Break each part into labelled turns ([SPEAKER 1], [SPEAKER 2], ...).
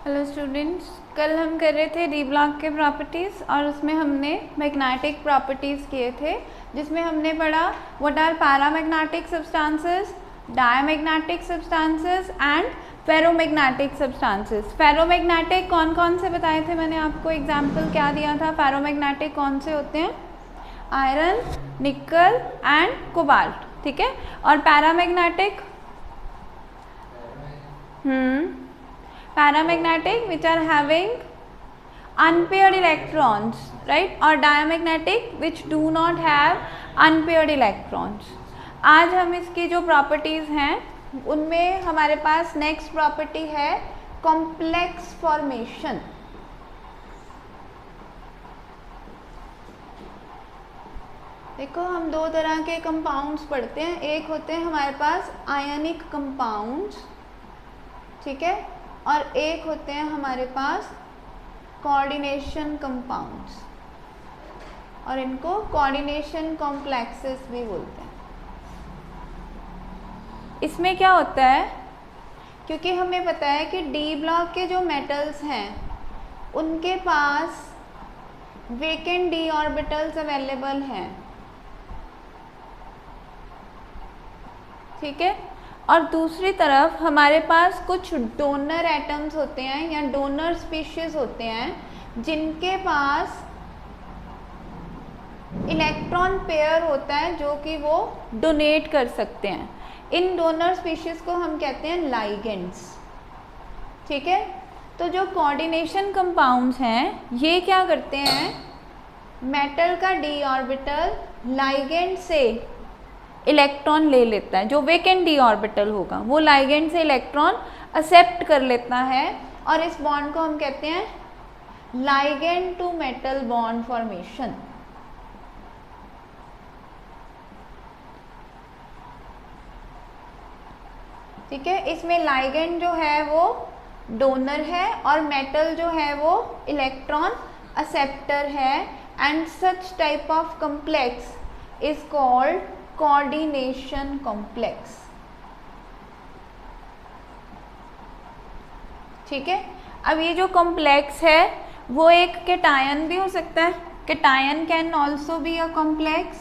[SPEAKER 1] Hello students, कल हम कर रहे थे डी ब्लॉक के प्रॉपर्टीज़ और उसमें हमने मैग्नेटिक प्रॉपर्टीज़ किए थे, जिसमें हमने पढ़ा what are paramagnetic substances, diamagnetic substances and ferromagnetic substances. Ferromagnetic कौन कौन से बताए थे मैंने आपको? एग्जाम्पल क्या दिया था? फेरोमैग्नेटिक कौन से होते हैं? आयरन, निकल एंड कोबाल्ट, ठीक है। और paramagnetic paramagnetic which are having unpaired electrons, right? और diamagnetic which do not have unpaired electrons। आज हम इसकी जो प्रॉपर्टीज़ हैं उनमें हमारे पास नेक्स्ट प्रॉपर्टी है कॉम्प्लेक्स फॉर्मेशन। देखो, हम दो तरह के कंपाउंड्स पढ़ते हैं। एक होते हैं हमारे पास आयनिक कंपाउंड्स, ठीक है, और एक होते हैं हमारे पास कोऑर्डिनेशन कंपाउंड्स, और इनको कोऑर्डिनेशन कॉम्प्लेक्सेस भी बोलते हैं। इसमें क्या होता है, क्योंकि हमें पता है कि डी ब्लॉक के जो मेटल्स हैं उनके पास वेकेंट डी ऑर्बिटल्स अवेलेबल हैं, ठीक है। और दूसरी तरफ हमारे पास कुछ डोनर एटम्स होते हैं या डोनर स्पीशीज होते हैं जिनके पास इलेक्ट्रॉन पेयर होता है जो कि वो डोनेट कर सकते हैं। इन डोनर स्पीशीज को हम कहते हैं लाइगेंड्स, ठीक है। तो जो कोऑर्डिनेशन कंपाउंड्स हैं ये क्या करते हैं, मेटल का डी ऑर्बिटल लाइगेंड से इलेक्ट्रॉन ले लेता है। जो वेकेंट डी ऑर्बिटल होगा वो लाइगेंड से इलेक्ट्रॉन एक्सेप्ट कर लेता है, और इस बॉन्ड को हम कहते हैं ligand to metal bond formation. ठीक है, इसमें लाइगेंड जो है वो डोनर है और मेटल जो है वो इलेक्ट्रॉन एक्सेप्टर है, and such type of complex is called coordination complex, ठीक है। अब ये जो कॉम्प्लेक्स है वो एक केटायन भी हो सकता है। Cation can also be a complex.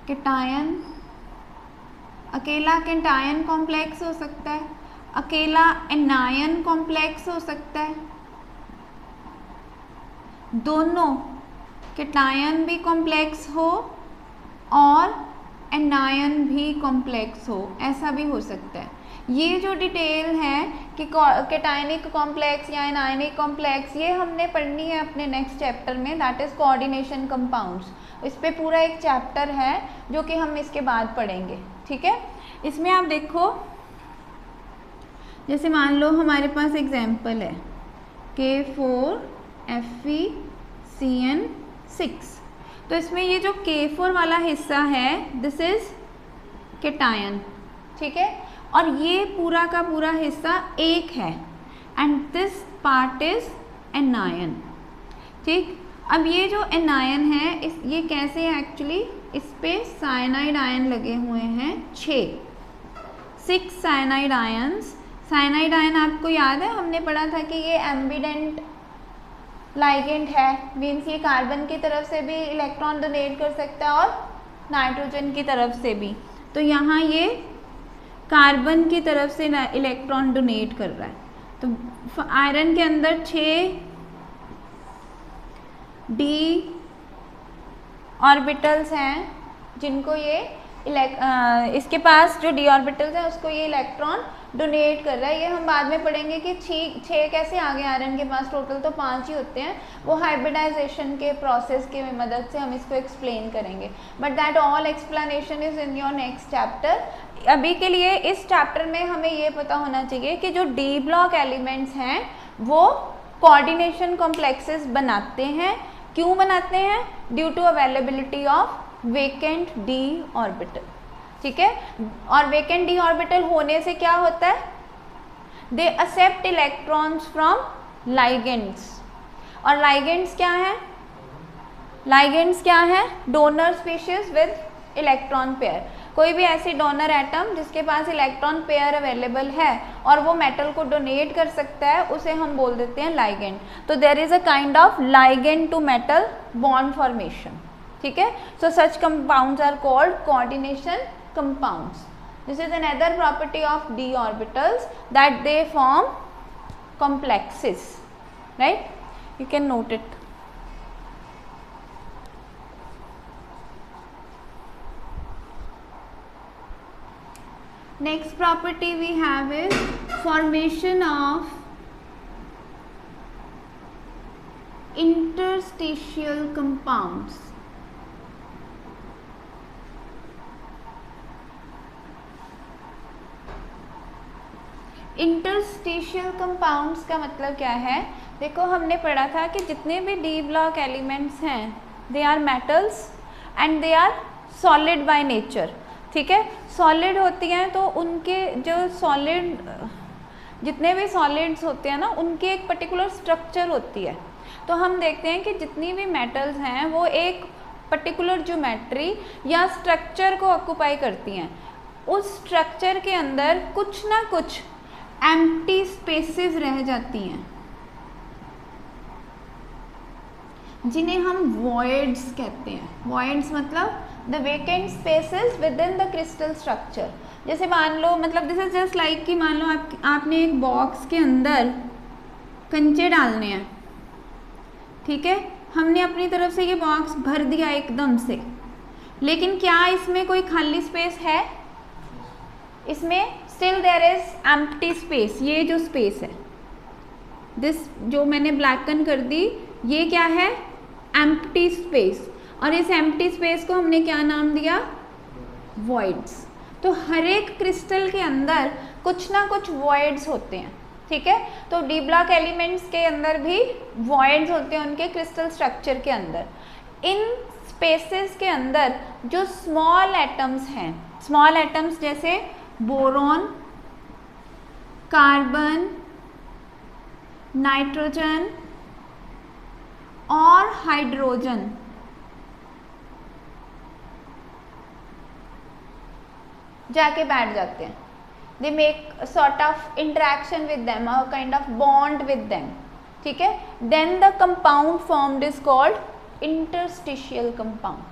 [SPEAKER 1] Cation, अकेला केटायन कॉम्प्लेक्स हो सकता है, अकेला एनायन कॉम्प्लेक्स हो सकता है, दोनों केटायन भी कॉम्प्लेक्स हो और एनायन भी कॉम्प्लेक्स हो, ऐसा भी हो सकता है। ये जो डिटेल है कि केटायनिक कॉम्प्लेक्स या एनायनिक कॉम्प्लेक्स, ये हमने पढ़नी है अपने नेक्स्ट चैप्टर में, दैट इज़ कोऑर्डिनेशन कंपाउंड्स। इस पे पूरा एक चैप्टर है जो कि हम इसके बाद पढ़ेंगे, ठीक है। इसमें आप देखो, जैसे मान लो हमारे पास एग्जाम्पल है K4FeCN6, तो इसमें ये जो K4 वाला हिस्सा है दिस इज केटायन, ठीक है, और ये पूरा का पूरा हिस्सा एक है, and this part is anion, ठीक। अब ये जो एनायन है ये कैसे है एक्चुअली, इस पे साइनाइड आयन लगे हुए हैं 6 साइनाइड आयन्स। साइनाइड आयन आपको याद है, हमने पढ़ा था कि ये एम्बिडेंट लाइगेंड है, मीन्स ये कार्बन की तरफ से भी इलेक्ट्रॉन डोनेट कर सकता है और नाइट्रोजन की तरफ से भी। तो यहाँ ये कार्बन की तरफ से इलेक्ट्रॉन डोनेट कर रहा है। तो आयरन के अंदर 6 डी ऑर्बिटल्स हैं जिनको ये इसके पास जो डी ऑर्बिटल्स है उसको ये इलेक्ट्रॉन डोनेट कर रहा है। ये हम बाद में पढ़ेंगे कि 6 कैसे आ गए आयरन के पास, टोटल तो 5 ही होते हैं। वो हाइब्रिडाइजेशन के प्रोसेस की मदद से हम इसको एक्सप्लेन करेंगे, but that all explanation is in your next chapter. अभी के लिए इस चैप्टर में हमें ये पता होना चाहिए कि जो डी ब्लॉक एलिमेंट्स हैं वो कोऑर्डिनेशन कॉम्प्लेक्सेस बनाते हैं। क्यों बनाते हैं? Due to availability of vacant d orbital, ठीक है। और वेकेंट डी ऑर्बिटल होने से क्या होता है, they accept electrons from ligands. और लाइगेंड्स क्या है? लाइगेंड्स क्या है? Donor species with electron pair. कोई भी ऐसी डोनर एटम जिसके पास इलेक्ट्रॉन पेयर अवेलेबल है और वो मेटल को डोनेट कर सकता है, उसे हम बोल देते हैं लाइगेंड। तो there is a kind of ligand to metal bond formation, ठीक है। So such compounds are called coordination compounds. This is another property of d orbitals that they form complexes, right? You can note it. Next property we have is formation of interstitial compounds. Interstitial compounds का मतलब क्या है? देखो हमने पढ़ा था कि जितने भी डी ब्लॉक एलिमेंट्स हैं they are metals and they are solid by nature, ठीक है। सॉलिड होती हैं तो उनके जो सॉलिड जितने भी सॉलिड्स होते हैं ना उनकी एक पर्टिकुलर स्ट्रक्चर होती है। तो हम देखते हैं कि जितनी भी मेटल्स हैं वो एक पर्टिकुलर ज्योमेट्री या स्ट्रक्चर को ऑक्यूपाई करती हैं। उस स्ट्रक्चर के अंदर कुछ ना कुछ एम्प्टी स्पेसेस रह जाती हैं जिन्हें हम वॉइड्स कहते हैं। वॉइड्स मतलब the vacant spaces with in the crystal structure. जैसे मान लो, मतलब दिस इज जस्ट लाइक कि मान लो आपने एक बॉक्स के अंदर कंचे डालने हैं, ठीक है। हमने अपनी तरफ से ये बॉक्स भर दिया एकदम से, लेकिन क्या इसमें कोई खाली स्पेस है? इसमें still there is empty space. ये जो स्पेस है, दिस जो मैंने ब्लैकन कर दी, ये क्या है? Empty space. और इस एम्प्टी स्पेस को हमने क्या नाम दिया? वॉइड्स। तो हर एक क्रिस्टल के अंदर कुछ ना कुछ वॉइड्स होते हैं, ठीक है। तो डी ब्लॉक एलिमेंट्स के अंदर भी वॉइड्स होते हैं उनके क्रिस्टल स्ट्रक्चर के अंदर। इन स्पेसेस के अंदर जो स्मॉल एटम्स हैं, स्मॉल एटम्स जैसे बोरॉन, कार्बन, नाइट्रोजन और हाइड्रोजन, जाके बैठ जाते हैं। They make sort of interaction with them, a kind of bond with them, ठीक है। Then the compound formed is called interstitial compound.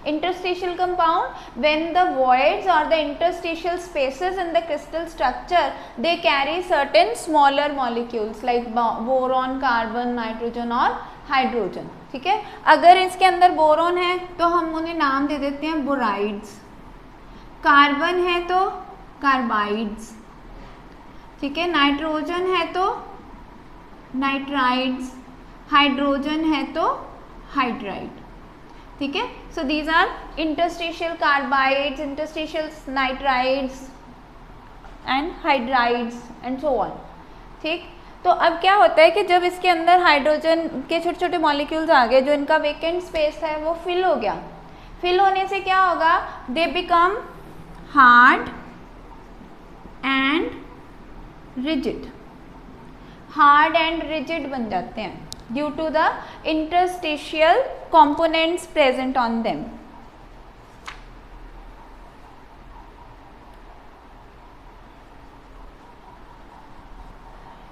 [SPEAKER 1] Interstitial compound, when the voids or the interstitial spaces in the crystal structure, they carry certain smaller molecules like boron, carbon, nitrogen और hydrogen, ठीक है। अगर इसके अंदर boron है तो हम उन्हें नाम दे देते हैं बोराइड्स, कार्बन है तो कार्बाइड्स, ठीक है, नाइट्रोजन है तो नाइट्राइड्स, हाइड्रोजन है तो हाइड्राइड, ठीक है। So these are interstitial carbides, interstitial nitrides and hydrides and so on, ठीक। तो अब क्या होता है कि जब इसके अंदर हाइड्रोजन के छोटे छोटे मॉलिक्यूल्स आ गए, जो इनका वेकेंट स्पेस है वो फिल हो गया। फिल होने से क्या होगा? They become hard and rigid, hard and rigid बन जाते हैं due to the interstitial components present on them.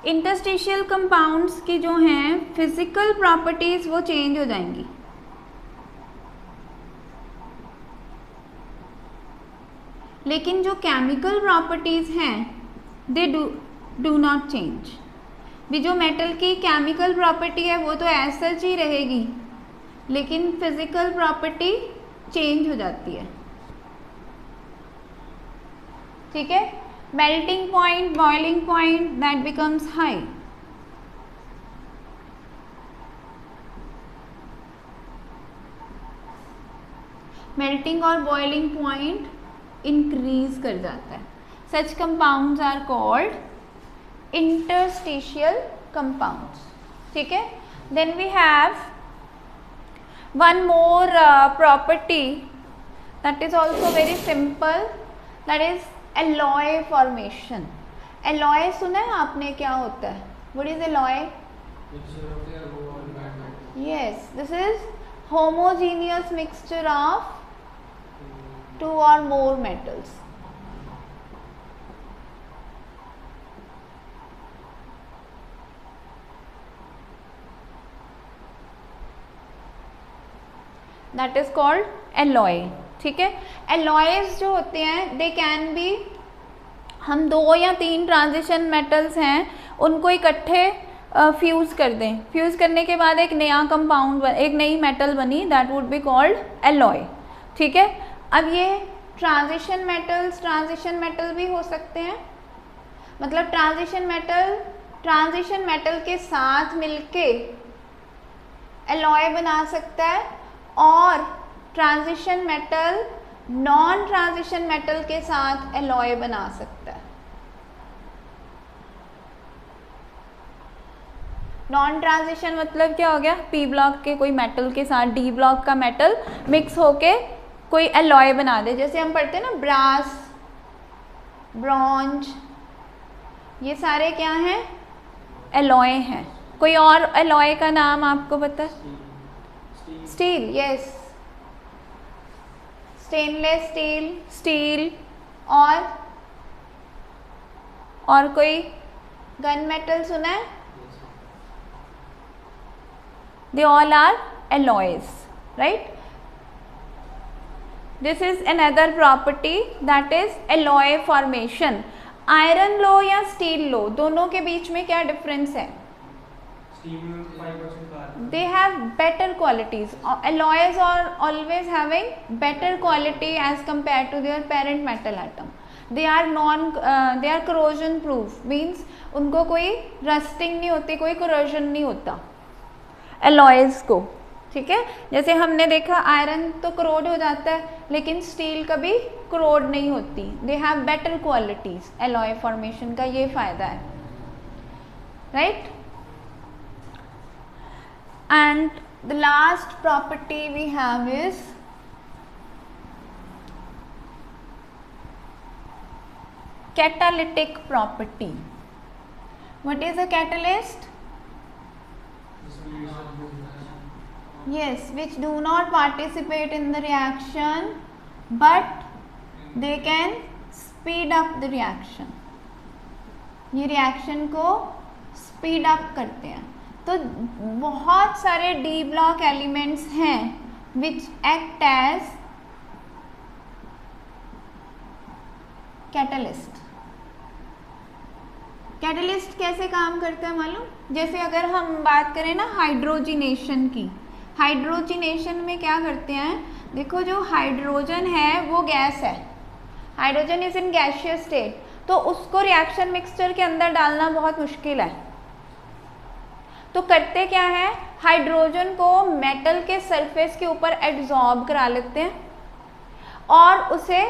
[SPEAKER 1] Interstitial compounds की जो हैं फिजिकल प्रॉपर्टीज वो चेंज हो जाएंगी, लेकिन जो केमिकल प्रॉपर्टीज हैं दे डू नॉट चेंज। भी जो मेटल की केमिकल प्रॉपर्टी है वो तो ऐसा ही रहेगी, लेकिन फिजिकल प्रॉपर्टी चेंज हो जाती है, ठीक है। Melting point, boiling point, that becomes high. Melting और बॉइलिंग पॉइंट इंक्रीज कर जाता है। Such compounds are called interstitial compounds, ठीक है। then we have one more property that is also very simple, that is alloy formation. alloy सुना है आपने? क्या होता है? what is alloy? yes, this is homogeneous mixture of 2 or more metals. That is called alloy. ठीक है, alloys जो होते हैं they can be, हम 2 या 3 ट्रांजिशन मेटल्स हैं उनको इकट्ठे फ्यूज़ कर दें, फ्यूज़ करने के बाद एक नया कंपाउंड, एक नई मेटल बनी, that would be called alloy. ठीक है, अब ये ट्रांजिशन मेटल भी हो सकते हैं, मतलब ट्रांजिशन मेटल के साथ मिलके एलॉय बना सकता है, और transition metal non transition metal के साथ एलॉय बना सकता है. नॉन ट्रांजिशन मतलब क्या हो गया, पी ब्लॉक के कोई मेटल के साथ डी ब्लॉक का मेटल मिक्स होके कोई एलॉय बना दे. जैसे हम पढ़ते हैं ना ब्रास, ब्रॉन्ज, ये सारे क्या हैं, एलॉय हैं. कोई और एलॉय का नाम आपको पता है? स्टील, यस, स्टेनलेस स्टील, और कोई गन मेटल सुना है? They all are alloys, right? This is another property, that is alloy formation. Iron law या steel law, दोनों के बीच में क्या difference है? They have better qualities. Alloys are always having better quality as compared to their parent metal atom. They are corrosion proof, means उनको कोई rusting नहीं होती, कोई corrosion नहीं होता एलॉयज़ को. ठीक है, जैसे हमने देखा आयरन तो करोड हो जाता है, लेकिन स्टील कभी करोड नहीं होती. They have better qualities. Alloy formation का ये फायदा है, right. And the last property we have is catalytic property. What is a catalyst? Yes, which do not participate in the reaction, but they can speed up the reaction. ये reaction को speed up करते हैं. तो बहुत सारे D block elements हैं which act as catalyst. Catalyst कैसे काम करता है मालूम? जैसे अगर हम बात करें ना हाइड्रोजिनेशन की, हाइड्रोजिनेशन में क्या करते हैं, देखो जो हाइड्रोजन है वो गैस है, hydrogen is in gaseous state, तो उसको रिएक्शन मिक्सचर के अंदर डालना बहुत मुश्किल है. तो करते क्या है, हाइड्रोजन को मेटल के सरफेस के ऊपर एब्जॉर्ब करा लेते हैं और उसे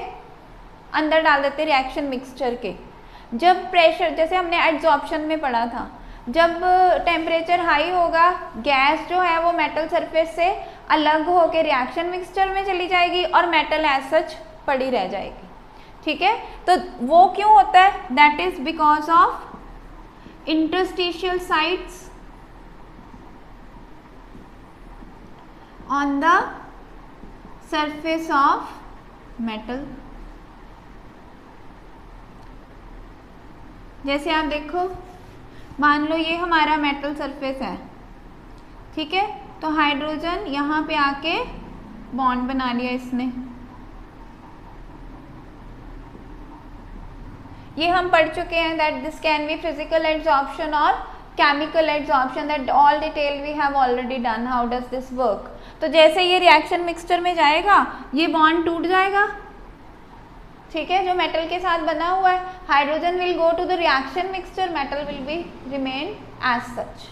[SPEAKER 1] अंदर डाल देते हैं रिएक्शन मिक्सचर के. जब प्रेशर, जैसे हमने एब्जॉर्प्शन में पढ़ा था, जब टेम्परेचर हाई होगा, गैस जो है वो मेटल सरफेस से अलग होकर रिएक्शन मिक्सचर में चली जाएगी और मेटल एज सच पड़ी रह जाएगी. ठीक है, तो वो क्यों होता है? That is because of interstitial sites on the surface of metal. जैसे आप देखो, मान लो ये हमारा मेटल सरफेस है, ठीक है, तो हाइड्रोजन यहाँ पे आके बॉन्ड बना लिया इसने. ये हम पढ़ चुके हैं that this can be physical absorption और chemical absorption, that all detail we have already done. How does this work? तो जैसे ये रिएक्शन मिक्सचर में जाएगा, ये बॉन्ड टूट जाएगा, ठीक है, जो मेटल के साथ बना हुआ है. Hydrogen will go to the reaction mixture, metal will be remain as such.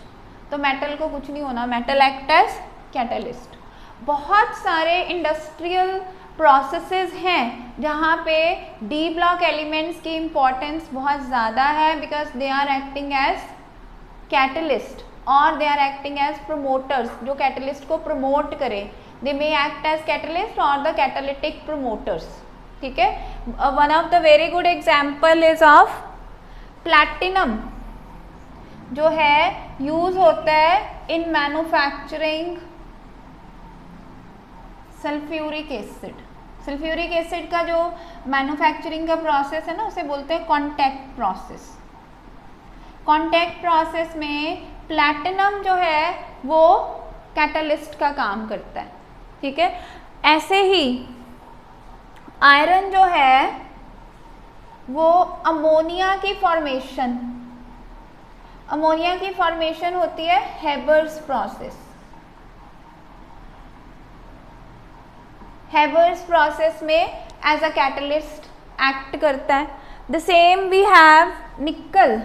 [SPEAKER 1] तो मेटल को कुछ नहीं होना, मेटल एक्ट एज कैटलिस्ट. बहुत सारे इंडस्ट्रियल प्रोसेसेस हैं जहाँ पे डी ब्लॉक एलिमेंट्स की इम्पोर्टेंस बहुत ज़्यादा है, because they are acting as catalyst और they are acting as promoters. जो कैटलिस्ट को प्रमोट करें, they may act as catalyst और द कैटालिटिक प्रोमोटर्स. ठीक है, one of the very good example is of platinum, जो है यूज होता है in manufacturing sulphuric acid. Sulphuric acid का जो मैन्युफैक्चरिंग का प्रोसेस है ना, उसे बोलते हैं कॉन्टैक्ट प्रोसेस। कॉन्टैक्ट प्रोसेस में प्लैटिनम जो है वो कैटलिस्ट का काम करता है, ठीक है। ऐसे ही आयरन जो है वो अमोनिया की फॉर्मेशन होती है हेबर्स प्रोसेस। हेबर्स प्रोसेस में एज अ कैटलिस्ट एक्ट करता है। द सेम वी हैव निकल।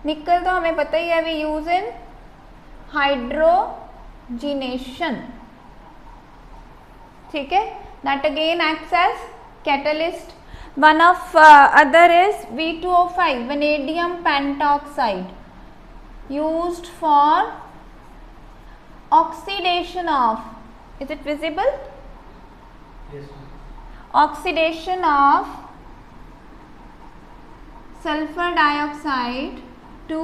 [SPEAKER 1] निकल तो हमें पता ही है, वी यूज इन हाइड्रोजिनेशन, ठीक है, that again acts as catalyst. One of other is V2O5, vanadium pentoxide, used for oxidation of, is it visible? Oxidation of sulphur dioxide to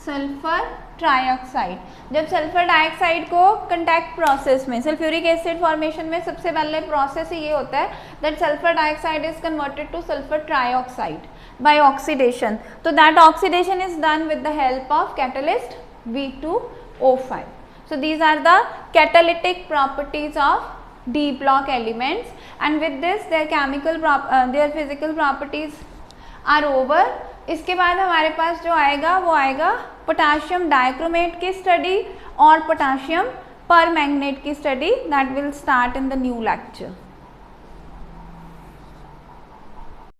[SPEAKER 1] sulphur trioxide. जब sulphur dioxide को contact process में, sulphuric acid formation में सबसे पहले process ही ये होता है that sulphur dioxide is converted to sulphur trioxide by oxidation. तो that oxidation is done with the help of catalyst V2O5. So these are the catalytic properties of D block elements, and with this their physical properties are over. इसके बाद हमारे पास जो आएगा वो आएगा potassium dichromate की study और potassium permanganate की study, that will start in the new lecture.